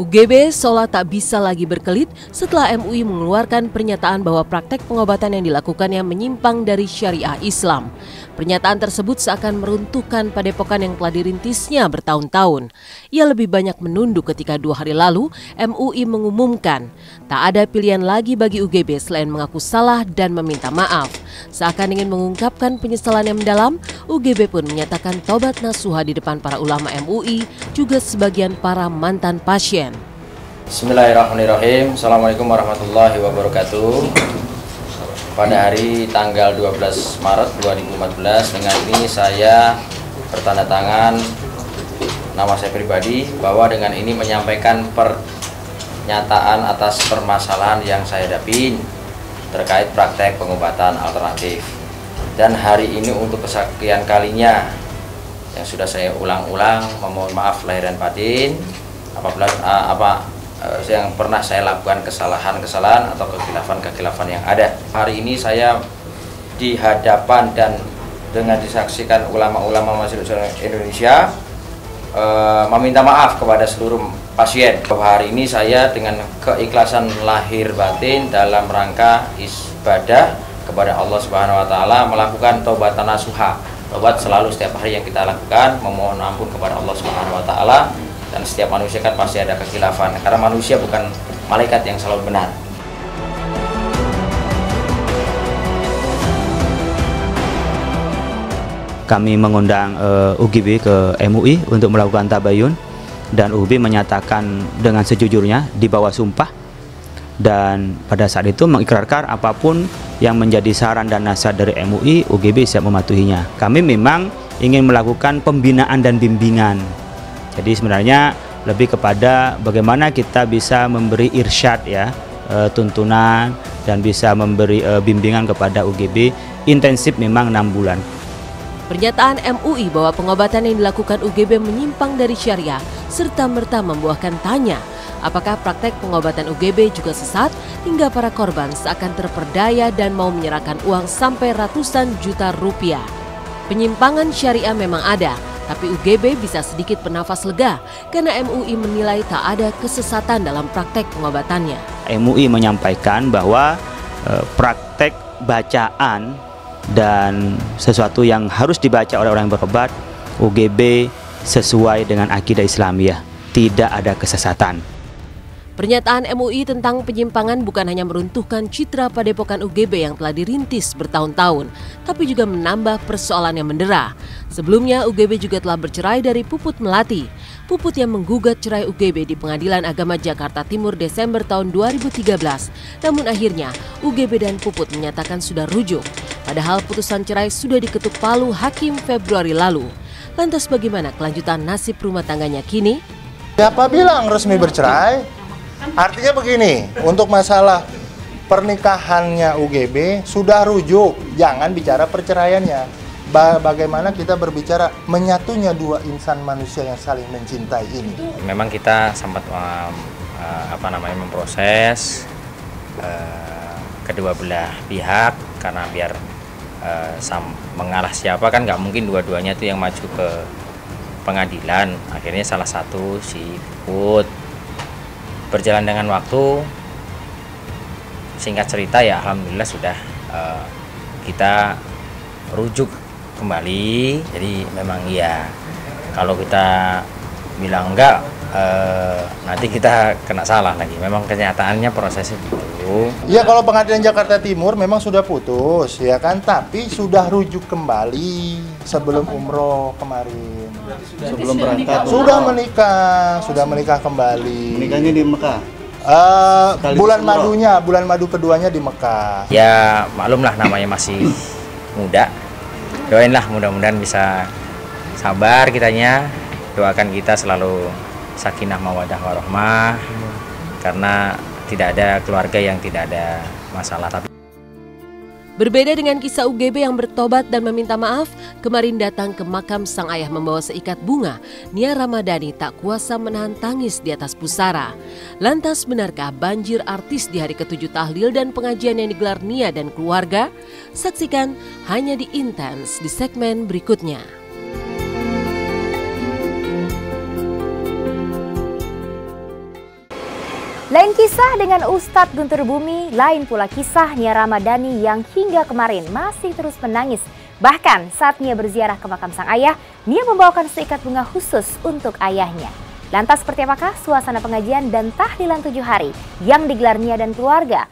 UGB seolah tak bisa lagi berkelit setelah MUI mengeluarkan pernyataan bahwa praktek pengobatan yang dilakukannya menyimpang dari syariah Islam. Pernyataan tersebut seakan meruntuhkan padepokan yang telah dirintisnya bertahun-tahun. Ia lebih banyak menunduk ketika 2 hari lalu MUI mengumumkan tak ada pilihan lagi bagi UGB selain mengaku salah dan meminta maaf. Seakan ingin mengungkapkan penyesalan yang mendalam, UGB pun menyatakan tobat nasuha di depan para ulama MUI, juga sebagian para mantan pasien. Bismillahirrahmanirrahim. Assalamualaikum warahmatullahi wabarakatuh. Pada hari tanggal 12 Maret 2014 dengan ini saya bertanda tangan nama saya pribadi bahwa dengan ini menyampaikan pernyataan atas permasalahan yang saya hadapi terkait praktek pengobatan alternatif. Dan hari ini untuk kesekian kalinya yang sudah saya ulang-ulang memohon maaf lahir dan batin apabila yang pernah saya lakukan kesalahan-kesalahan atau kekhilafan-kekhilafan yang ada. Hari ini saya di hadapan dan dengan disaksikan ulama-ulama masyarakat Indonesia meminta maaf kepada seluruh pasien. Hari ini saya dengan keikhlasan lahir batin dalam rangka ibadah kepada Allah Subhanahu wa taala melakukan taubat nasuha. Taubat selalu setiap hari yang kita lakukan, memohon ampun kepada Allah Subhanahu wa taala. Dan setiap manusia kan pasti ada kekhilafan, karena manusia bukan malaikat yang selalu benar. Kami mengundang UGB ke MUI untuk melakukan tabayun, dan UGB menyatakan dengan sejujurnya di bawah sumpah, dan pada saat itu mengikrarkan apapun yang menjadi saran dan nasihat dari MUI, UGB siap mematuhinya. Kami memang ingin melakukan pembinaan dan bimbingan. Jadi sebenarnya lebih kepada bagaimana kita bisa memberi irsyad ya, tuntunan dan bisa memberi bimbingan kepada UGB intensif memang 6 bulan. Pernyataan MUI bahwa pengobatan yang dilakukan UGB menyimpang dari syariah serta merta membuahkan tanya apakah praktek pengobatan UGB juga sesat hingga para korban seakan terperdaya dan mau menyerahkan uang sampai ratusan juta rupiah. Penyimpangan syariah memang ada, tapi UGB bisa sedikit bernafas lega karena MUI menilai tak ada kesesatan dalam praktek pengobatannya. MUI menyampaikan bahwa praktek bacaan dan sesuatu yang harus dibaca oleh orang yang berobat, UGB sesuai dengan akidah Islamiyah, tidak ada kesesatan. Pernyataan MUI tentang penyimpangan bukan hanya meruntuhkan citra padepokan UGB yang telah dirintis bertahun-tahun, tapi juga menambah persoalan yang mendera. Sebelumnya, UGB juga telah bercerai dari Puput Melati. Puput yang menggugat cerai UGB di Pengadilan Agama Jakarta Timur Desember tahun 2013. Namun akhirnya, UGB dan Puput menyatakan sudah rujuk. Padahal putusan cerai sudah diketuk palu Hakim Februari lalu. Lantas bagaimana kelanjutan nasib rumah tangganya kini? Siapa bilang resmi bercerai? Artinya begini, untuk masalah pernikahannya UGB sudah rujuk, jangan bicara perceraiannya. Bagaimana kita berbicara menyatunya dua insan manusia yang saling mencintai ini. Memang kita sempat memproses kedua belah pihak karena biar mengalah siapa kan nggak mungkin dua-duanya itu yang maju ke pengadilan. Akhirnya salah satu si Put. Berjalan dengan waktu, singkat cerita ya alhamdulillah sudah kita rujuk kembali. Jadi memang ya kalau kita bilang enggak nanti kita kena salah lagi. Memang kenyataannya prosesnya begitu. Ya kalau Pengadilan Jakarta Timur memang sudah putus ya kan, tapi sudah rujuk kembali sebelum umroh kemarin. Sebelum berangkat sudah menikah kembali. Menikahnya di Mekah. Bulan madu keduanya di Mekah. Ya maklumlah namanya masih muda. Doainlah mudah-mudahan bisa sabar kitanya. Doakan kita selalu sakinah mawadah warahmah karena tidak ada keluarga yang tidak ada masalah. Berbeda dengan kisah UGB yang bertobat dan meminta maaf, kemarin datang ke makam sang ayah membawa seikat bunga, Nia Ramadhani tak kuasa menahan tangis di atas pusara. Lantas benarkah banjir artis di hari ke-7 tahlil dan pengajian yang digelar Nia dan keluarga? Saksikan hanya di Intens di segmen berikutnya. Lain kisah dengan Ustadz Guntur Bumi, lain pula kisah Nia Ramadhani yang hingga kemarin masih terus menangis. Bahkan saat Nia berziarah ke makam sang ayah, Nia membawakan seikat bunga khusus untuk ayahnya. Lantas seperti apakah suasana pengajian dan tahlilan 7 hari yang digelar Nia dan keluarga?